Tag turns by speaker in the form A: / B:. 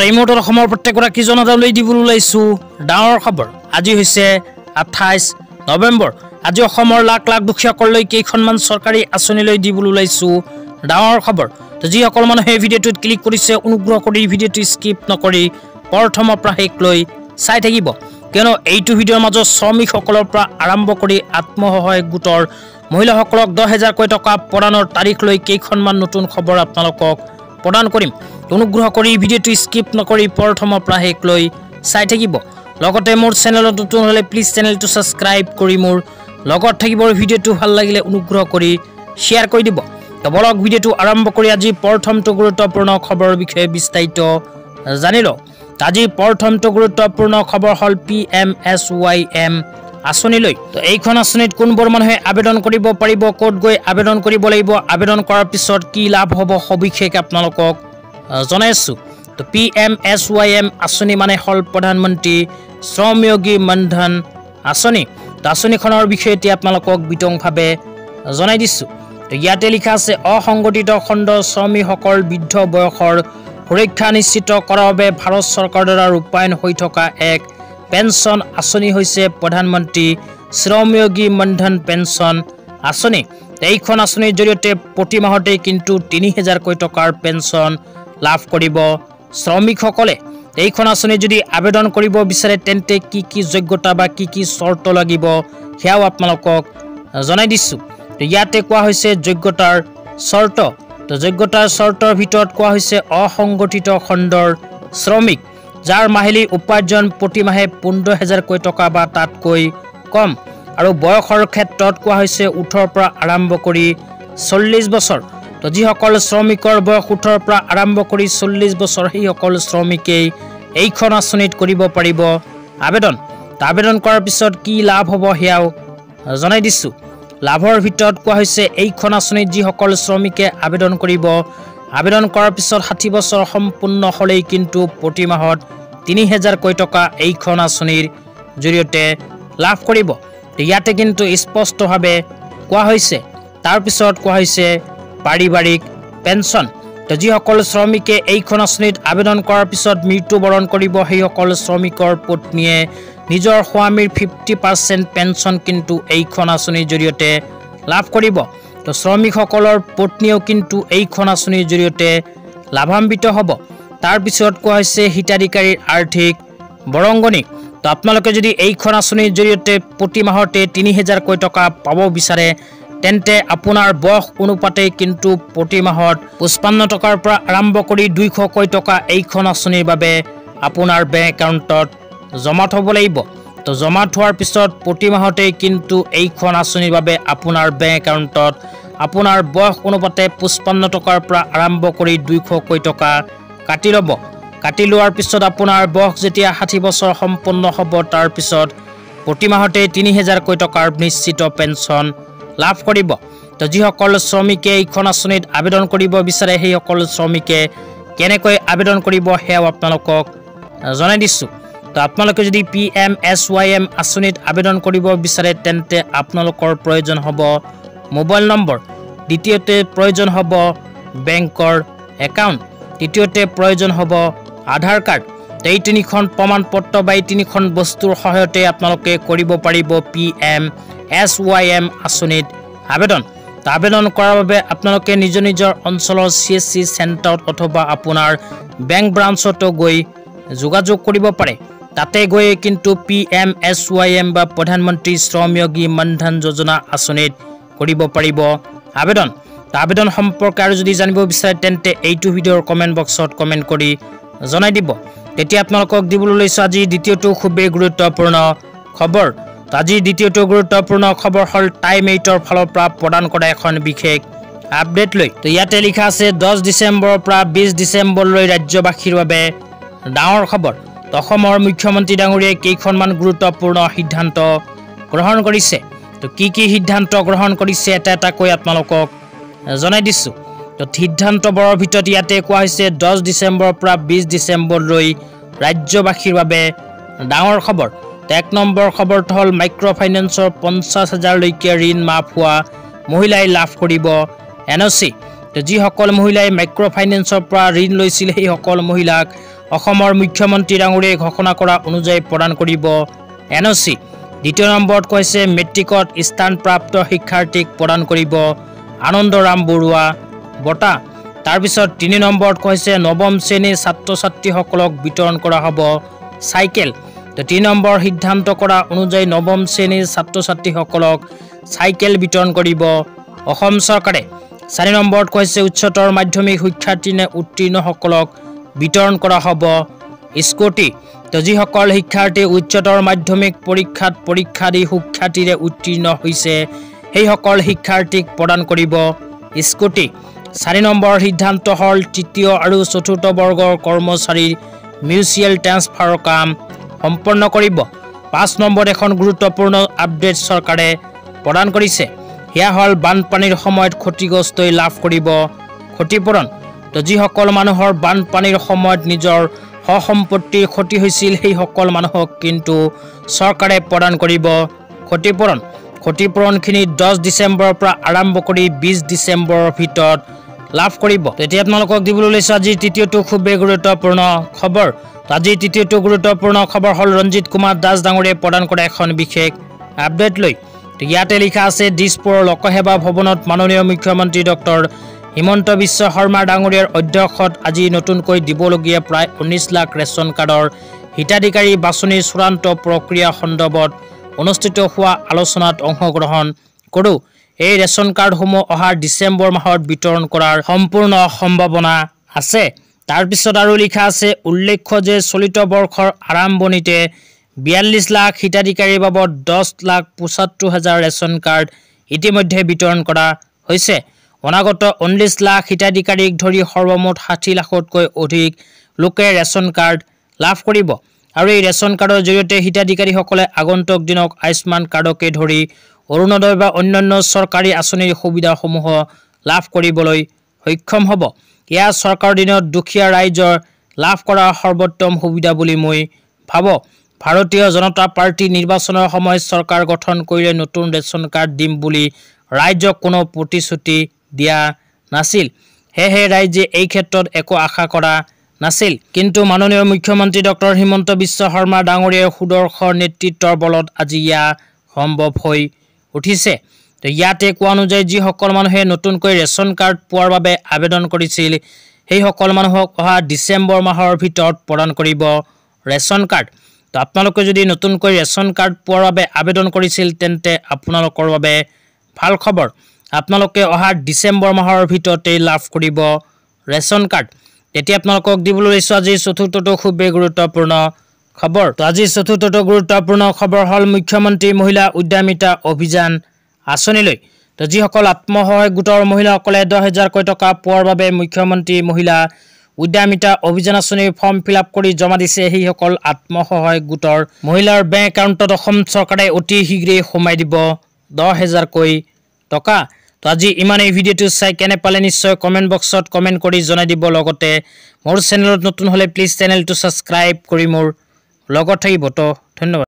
A: ৰিমোটৰ অসমৰ প্ৰত্যেকগৰাকী জনতালৈ দিবলৈ ওলাইছো ডাঙৰ খবৰ। আজি হৈছে 28 নৱেম্বৰ। আজি অসমৰ লাখ লাখ দুখীয়াসকললৈ কেইখনমান চৰকাৰী আঁচনিলৈ দিবলৈ ওলাইছো ডাঙৰ খবৰ। তো যিসকল মানুহে ভিডিঅ'টোত ক্লিক কৰিছে অনুগ্ৰহ কৰি ভিডিঅ'টো স্কিপ নকৰি প্ৰথমৰ পৰা শেষলৈ চাই থাকিব, কিয়নো এইটো ভিডিঅ'ৰ মাজত শ্ৰমিকসকলৰ পৰা আৰম্ভ কৰি আত্মসহায়ক গোটৰ মহিলাসকলক 10,000 টকা প্ৰদানৰ তাৰিখ লৈ কেইখনমান নতুন খবৰ আপোনালোকক প্ৰদান কৰিম। অনুগ্ৰহ কৰি ভিডিঅ'টো স্কিপ নকৰি প্ৰথমৰ পৰা শেষলৈ চাই থাকিব। লগতে মোৰ চেনেলত নতুন হ'লে প্লিজ চেনেলটো ছাবস্ক্ৰাইব কৰি মোৰ লগত থাকিব। ভিডিঅ'টো ভাল লাগিলে অনুগ্ৰহ কৰি শ্বেয়াৰ কৰি দিব। তো বলক ভিডিঅ'টো আৰম্ভ কৰি আজি প্ৰথমটো গুৰুত্বপূৰ্ণ খবৰৰ বিষয়ে বিস্তাৰিত জানি লওঁ। আজি প্ৰথমটো গুৰুত্বপূৰ্ণ খবৰ হ'ল PMSYM আঁচনিলৈ। তো এইখন আঁচনিত কোনবোৰ মানুহে আবেদন কৰিব পাৰিব, ক'ত গৈ আবেদন কৰিব লাগিব, আবেদন কৰাৰ পিছত কি লাভ হ'ব সবিশেষ আপোনালোকক জনাইছোঁ। তো PMSYM আঁচনি মানে হ'ল প্ৰধানমন্ত্ৰী শ্ৰমযোগী মনধন আঁচনি। তো আঁচনিখনৰ বিষয়ে এতিয়া আপোনালোকক বিতংভাৱে জনাই দিছোঁ। তো ইয়াতে লিখা আছে অসংগঠিত খণ্ডৰ শ্ৰমিকসকল বৃদ্ধ বয়সৰ সুৰক্ষা নিশ্চিত কৰাৰ বাবে ভাৰত চৰকাৰৰ দ্বাৰা ৰূপায়ণ হৈ থকা এক পেঞ্চন আঁচনি হৈছে প্ৰধানমন্ত্ৰী শ্ৰমযোগী মনধন পেঞ্চন আঁচনি। এইখন আঁচনিৰ জৰিয়তে প্ৰতি মাহতে কিন্তু 3,000 টকাৰ পেঞ্চন লাভ কৰিব শ্ৰমিকসকলে। এইখন আঁচনি যদি আবেদন কৰিব বিচাৰে তেন্তে কি কি যোগ্যতা বা কি কি চৰ্ত লাগিব সেয়াও আপোনালোকক জনাই দিছোঁ। ইয়াতে কোৱা হৈছে যোগ্যতাৰ চৰ্ত। তো যোগ্যতাৰ চৰ্তৰ ভিতৰত কোৱা হৈছে অসংগঠিত খণ্ডৰ শ্ৰমিক যাৰ মাহিলী উপাৰ্জন প্ৰতি মাহে 15,000 টকা বা তাতকৈ কম, আৰু বয়সৰ ক্ষেত্ৰত কোৱা হৈছে 18 পৰা আৰম্ভ কৰি 40 বছৰ। তো যিসকল শ্ৰমিকৰ বয়স 18 পৰা আৰম্ভ কৰি 40 বছৰ সেইসকল শ্ৰমিকেই এইখন আঁচনিত কৰিব পাৰিব আবেদন। তো আবেদন কৰাৰ পিছত কি লাভ হ'ব সেয়াও জনাই দিছোঁ। লাভৰ ভিতৰত কোৱা হৈছে এইখন আঁচনিত যিসকল শ্ৰমিকে আবেদন কৰিব, আবেদন কৰাৰ পিছত 60 বছৰ সম্পূৰ্ণ হ'লেই কিন্তু প্ৰতি মাহত 3,000 টকা এইখন আঁচনিৰ জৰিয়তে লাভ কৰিব। ইয়াতে কিন্তু স্পষ্টভাৱে কোৱা হৈছে। তাৰপিছত কোৱা হৈছে পাৰিবাৰিক পেঞ্চন। তো যিসকল শ্ৰমিকে এইখন আঁচনিত আবেদন কৰাৰ পিছত মৃত্যুবৰণ কৰিব সেইসকল শ্ৰমিকৰ পত্নীয়ে নিজৰ স্বামীৰ 50% পেঞ্চন কিন্তু এইখন আঁচনিৰ জৰিয়তে লাভ কৰিব। তো শ্ৰমিকসকলৰ পত্নীয়েও কিন্তু এইখন আঁচনিৰ জৰিয়তে লাভান্বিত হ'ব। তাৰপিছত কোৱা হৈছে হিতাধিকাৰীৰ আৰ্থিক বৰঙণি। তো আপোনালোকে যদি এইখন আঁচনিৰ জৰিয়তে প্ৰতি মাহতে 3,000 টকা পাব বিচাৰে তেন্তে আপোনাৰ বয়স অনুপাতে কিন্তু প্ৰতি মাহত 55 টকাৰ পৰা আৰম্ভ কৰি 200 টকা এইখন আঁচনিৰ বাবে আপোনাৰ বেংক একাউণ্টত জমা থ'ব লাগিব। তো জমা থোৱাৰ পিছত প্ৰতি মাহতে কিন্তু এইখন আঁচনিৰ বাবে আপোনাৰ বেংক একাউণ্টত আপোনাৰ বয়স অনুপাতে 55 টকাৰ পৰা আৰম্ভ কৰি 200 টকা কাটি ল'ব। কাটি লোৱাৰ পিছত আপোনাৰ বয়স যেতিয়া 60 বছৰ সম্পূৰ্ণ হ'ব তাৰপিছত প্ৰতি মাহতে 3,000 টকাৰ নিশ্চিত পেঞ্চন লাভ কৰিব। তো যিসকল শ্ৰমিকে এইখন আঁচনিত আবেদন কৰিব বিচাৰে সেইসকল শ্ৰমিকে কেনেকৈ আবেদন কৰিব সেয়াও আপোনালোকক জনাই দিছোঁ। তো আপোনালোকে যদি PMSYM আঁচনিত আবেদন কৰিব বিচাৰে তেন্তে আপোনালোকৰ প্ৰয়োজন হ'ব মোবাইল নম্বৰ, দ্বিতীয়তে প্ৰয়োজন হ'ব বেংকৰ একাউণ্ট, তৃতীয়তে প্ৰয়োজন হ'ব আধাৰ কাৰ্ড। এই 3খন প্ৰমাণ পত্ৰ বা এই 3খন বস্তুৰ সহায়তে আপোনালোকে কৰিব পাৰিব PMSYM আঁচনিত আবেদন। তো আবেদন কৰাৰ বাবে আপোনালোকে নিজৰ নিজৰ অঞ্চলৰ CSC চেণ্টাৰত অথবা আপোনাৰ বেংক ব্ৰাঞ্চতো গৈ যোগাযোগ কৰিব পাৰে। তাতে গৈ কিন্তু PMSYM বা প্ৰধানমন্ত্ৰী শ্ৰমযোগী মনধন যোজনা আঁচনিত কৰিব পাৰিব আবেদন। তো আবেদন সম্পৰ্কে আৰু যদি জানিব বিচাৰে তেন্তে এইটো ভিডিঅ'ৰ কমেণ্ট বক্সত কমেণ্ট কৰি জনাই দিব। তেতিয়া আপোনালোকক দিবলৈ লৈছোঁ আজি দ্বিতীয়টো খুবেই গুৰুত্বপূৰ্ণ খবৰ। তো আজি দ্বিতীয়টো গুৰুত্বপূৰ্ণ খবৰ হ'ল টাইম 8ৰ ফালৰ পৰা প্ৰদান কৰা এখন বিশেষ আপডেট লৈ। তো ইয়াতে লিখা আছে 10 ডিচেম্বৰৰ পৰা 20 ডিচেম্বৰলৈ ৰাজ্যবাসীৰ বাবে ডাঙৰ খবৰ। তো অসমৰ মুখ্যমন্ত্ৰী ডাঙৰীয়াই কেইখনমান গুৰুত্বপূৰ্ণ সিদ্ধান্ত গ্ৰহণ কৰিছে। তো কি কি সিদ্ধান্ত গ্ৰহণ কৰিছে এটা এটাকৈ আপোনালোকক জনাই দিছোঁ। তো সিদ্ধান্তবোৰৰ ভিতৰত ইয়াতে কোৱা হৈছে 10 ডিচেম্বৰৰ পৰা 20 ডিচেম্বৰলৈ ৰাজ্যবাসীৰ বাবে ডাঙৰ খবৰ। তো 1 নম্বৰ খবৰটো হ'ল মাইক্ৰ' ফাইনেন্সৰ 50,000লৈকে ঋণ মাফ হোৱা মহিলাই লাভ কৰিব NOC। যিসকল মহিলাই মাইক্ৰ ফাইনেন্সৰ পৰা ঋণ লৈছিল সেইসকল মহিলাক অসমৰ মুখ্যমন্ত্ৰী ডাঙৰীয়াই ঘোষণা কৰা অনুযায়ী প্ৰদান কৰিব NOC। দ্বিতীয় নম্বৰত কৈছে মেট্ৰিকত স্থানপ্ৰাপ্ত শিক্ষাৰ্থীক প্ৰদান কৰিব আনন্দৰাম বৰুৱা বঁটা। তাৰপিছত 3 নম্বৰত কৈছে নৱম শ্ৰেণীৰ ছাত্ৰ ছাত্ৰীসকলক বিতৰণ কৰা হ'ব চাইকেল। 3 নম্বৰ সিদ্ধান্ত কৰা অনুযায়ী নৱম শ্ৰেণীৰ ছাত্ৰ ছাত্ৰীসকলক চাইকেল বিতৰণ কৰিব অসম চৰকাৰে। 4 নম্বৰত কৈছে উচ্চতৰ মাধ্যমিক শিক্ষাৰ্থী নে উত্তীৰ্ণসকলক বিতৰণ কৰা হ'ব স্কুটি। যিসকল শিক্ষাৰ্থী উচ্চতৰ মাধ্যমিক পৰীক্ষাত পৰীক্ষা দি সুখ্যাতিৰে উত্তীৰ্ণ হৈছে সেইসকল শিক্ষাৰ্থীক প্ৰদান কৰিব স্কুটি। 4 নম্বৰ সিদ্ধান্ত হ'ল 3য় আৰু 4ৰ্থ বৰ্গৰ কৰ্মচাৰীৰ মিউচুৱেল ট্ৰান্সফাৰৰ কাম সম্পন্ন কৰিব। 5 নম্বৰ এখন গুৰুত্বপূৰ্ণ আপডেট চৰকাৰে প্ৰদান কৰিছে, সেয়া হ'ল বানপানীৰ সময়ত ক্ষতিগ্ৰস্তই লাভ কৰিব ক্ষতিপূৰণ। যিসকল মানুহৰ বানপানীৰ সময়ত নিজৰ সম্পত্তিৰ ক্ষতি হৈছিল সেইসকল মানুহক কিন্তু চৰকাৰে প্ৰদান কৰিব ক্ষতিপূৰণ। ক্ষতিপূৰণখিনি 10 ডিচেম্বৰৰ পৰা আৰম্ভ কৰি 20 ডিচেম্বৰৰ ভিতৰত লাভ কৰিব। এতিয়া আপোনালোকক দিবলৈ লৈছো আজিৰ তৃতীয়টো খুবেই গুৰুত্বপূৰ্ণ খবৰ। আজিৰ তৃতীয়টো গুৰুত্বপূৰ্ণ খবৰ হ'ল ৰঞ্জিত কুমাৰ দাস ডাঙৰীয়াই প্ৰদান কৰা এখন বিশেষ আপডেট লৈ। ইয়াতে লিখা আছে দিছপুৰৰ লোকসেৱা ভৱনত মাননীয় মুখ্যমন্ত্ৰী ডক্টৰ হিমন্ত বিশ্ব শৰ্মা ডাঙৰীয়াৰ অধ্যক্ষত আজি নতুনকৈ দিবলগীয়া প্ৰায় 19 লাখ ৰেচন কাৰ্ডৰ হিতাধিকাৰী বাছনিৰ চূড়ান্ত প্ৰক্ৰিয়া সন্দৰ্ভত অনুষ্ঠিত হোৱা আলোচনাত অংশগ্ৰহণ কৰোঁ। এই ৰেচন কাৰ্ডসমূহ অহা ডিচেম্বৰ মাহত বিতৰণ কৰাৰ সম্পূৰ্ণ সম্ভাৱনা আছে। তাৰপিছত আৰু লিখা আছে উল্লেখ্য যে চলিত বৰ্ষৰ আৰম্ভণিতে 42 লাখ হিতাধিকাৰীৰ বাবদ 10,75,000 ৰেচন কাৰ্ড ইতিমধ্যে বিতৰণ কৰা হৈছে। অনাগত 19 লাখ হিতাধিকাৰীক ধৰি সৰ্বমুঠ 60 লাখতকৈ অধিক লোকে ৰেচন কাৰ্ড লাভ কৰিব আৰু এই ৰেচন কাৰ্ডৰ জৰিয়তে হিতাধিকাৰীসকলে আগন্তুক দিনক আয়ুষ্মান কাৰ্ডকে ধৰি অৰুণোদয় বা অন্যান্য চৰকাৰী আঁচনিৰ সুবিধাসমূহ লাভ কৰিবলৈ সক্ষম হ'ব। এয়া চৰকাৰৰ দিনত দুখীয়া ৰাইজৰ লাভ কৰা সৰ্বোত্তম সুবিধা বুলি মই ভাবোঁ। ভাৰতীয় জনতা পাৰ্টি নিৰ্বাচনৰ সময়ত চৰকাৰ গঠন কৰিলে নতুন ৰেচন কাৰ্ড দিম বুলি ৰাইজক কোনো প্ৰতিশ্ৰুতি দিয়া নাছিল। সেয়েহে ৰাইজে এই ক্ষেত্ৰত একো আশা কৰা নাছিল। কিন্তু মাননীয় মুখ্যমন্ত্ৰী ডক্টৰ হিমন্ত বিশ্ব শৰ্মা ডাঙৰীয়াৰ সুদৰ্শ নেতৃত্বৰ বলত আজি ইয়া সম্ভৱ হৈ উঠিছে। ইয়াতে কোৱা অনুযায়ী যিসকল মানুহে নতুনকৈ ৰেচন কাৰ্ড পোৱাৰ বাবে আবেদন কৰিছিল সেইসকল মানুহক অহা ডিচেম্বৰ মাহৰ ভিতৰত প্ৰদান কৰিব ৰেচন কাৰ্ড। আপোনালোকে যদি নতুনকৈ ৰেচন কাৰ্ড পোৱাৰ বাবে আবেদন কৰিছিল তেন্তে আপোনালোকৰ বাবে ভাল খবৰ। আপোনালোকে অহা ডিচেম্বৰ মাহৰ ভিতৰতেই লাভ কৰিব ৰেচন কাৰ্ড। এতিয়া আপোনালোকক দিবলৈ লৈছোঁ আজিৰ চতুৰ্থটো খুবেই গুৰুত্বপূৰ্ণ খবৰ। আজিৰ চতুৰ্থটো গুৰুত্বপূৰ্ণ খবৰ হ'ল মুখ্যমন্ত্ৰী মহিলা উদ্যমিতা অভিযান আঁচনিলৈ। যিসকল আত্মসহায়ক গোটৰ মহিলাসকলে 10,000কৈ টকা পোৱাৰ বাবে মুখ্যমন্ত্ৰী মহিলা উদ্যমিতা অভিযান আঁচনিৰ ফৰ্ম ফিল-আপ কৰি জমা দিছে সেইসকল আত্মসহায়ক গোটৰ মহিলাৰ বেংক একাউণ্টত অসম চৰকাৰে অতি শীঘ্ৰেই সোমাই দিব 10,000কৈ টকা। আজি ইমানেই। ভিডিঅ'টো চাই কেনে পালে নিশ্চয় কমেণ্ট বক্সত কমেণ্ট কৰি জনাই দিব। লগতে মোৰ চেনেলত নতুন হ'লে প্লিজ চেনেলটো ছাবস্ক্ৰাইব কৰি মোৰ লগত থাকিব। তো ধন্যবাদ।